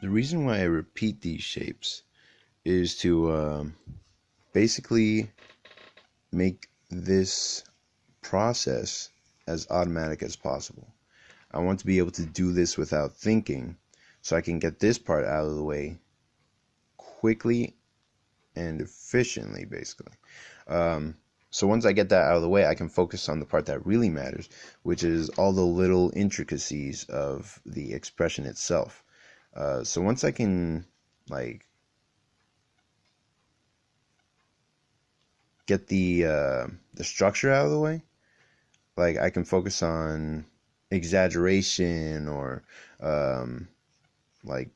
The reason why I repeat these shapes is to basically make this process as automatic as possible. I want to be able to do this without thinking, so I can get this part out of the way quickly and efficiently, basically. So once I get that out of the way, I can focus on the part that really matters, which is all the little intricacies of the expression itself. So once I can, like, get the structure out of the way, like, I can focus on exaggeration or like,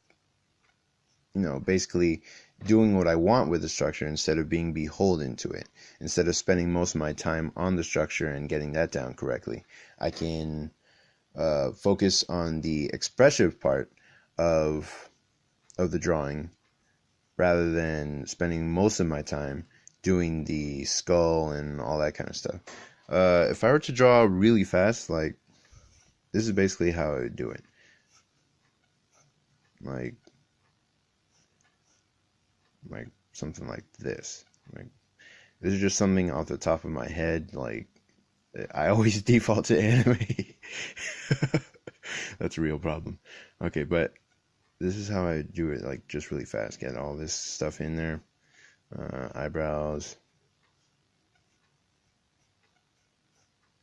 basically doing what I want with the structure instead of being beholden to it. Instead of spending most of my time on the structure and getting that down correctly, I can focus on the expressive part of the drawing rather than spending most of my time doing the skull and all that kind of stuff. If I were to draw really fast, like, this is basically how I would do it. Like something like this. Like, this is just something off the top of my head. Like, I always default to anime. That's a real problem. Okay, but this is how I do it, like, just really fast. Get all this stuff in there. Eyebrows.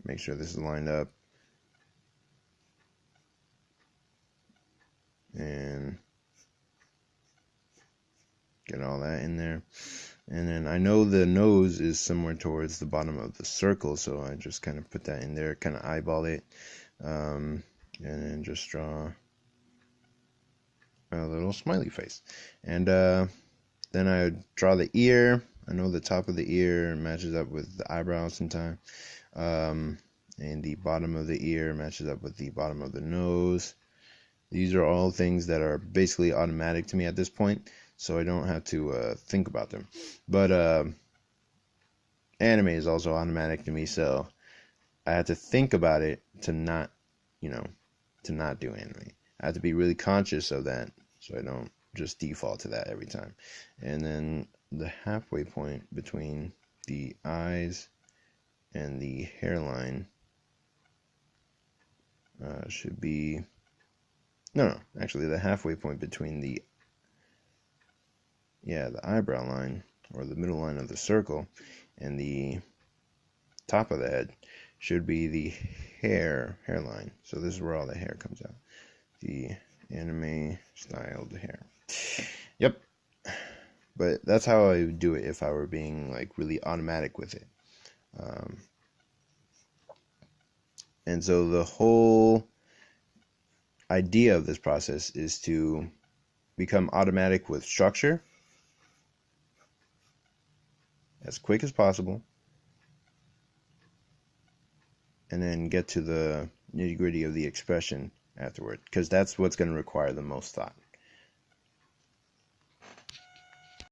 Make sure this is lined up. And get all that in there. And then I know the nose is somewhere towards the bottom of the circle, so I just kind of put that in there, kind of eyeball it, and then just draw a little smiley face. And then I draw the ear. I know the top of the ear matches up with the eyebrows sometimes, and the bottom of the ear matches up with the bottom of the nose. These are all things that are basically automatic to me at this point, so I don't have to think about them. But anime is also automatic to me, so I have to think about it to not, to not do anime. I have to be really conscious of that, so I don't just default to that every time. And then the halfway point between the eyes and the hairline should be... No, actually the halfway point between the eyebrow line, or the middle line of the circle, and the top of the head should be the hairline. So this is where all the hair comes out. The anime styled hair. Yep. But that's how I would do it if I were being, like, really automatic with it. And so the whole idea of this process is to become automatic with structure as quick as possible, and then get to the nitty-gritty of the expression afterward, because that's what's going to require the most thought.